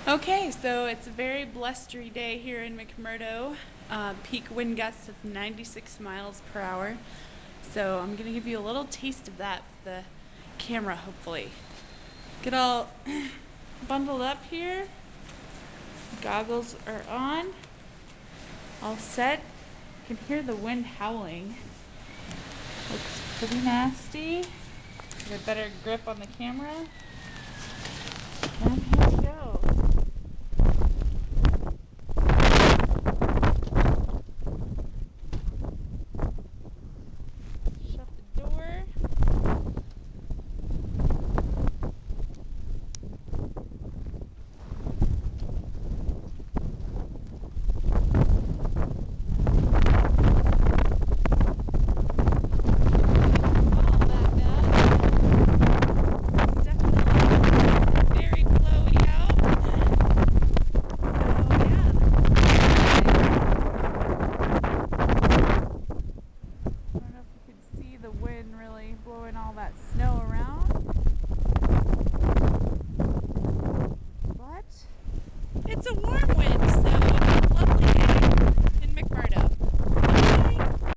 Okay, so it's a very blustery day here in McMurdo. Peak wind gusts of 96 miles per hour. So I'm going to give you a little taste of that with the camera, hopefully. Get all bundled up here. Goggles are on. All set. You can hear the wind howling. Looks pretty nasty. Get a better grip on the camera. And here we go. Shut the door. The wind really blowing all that snow around.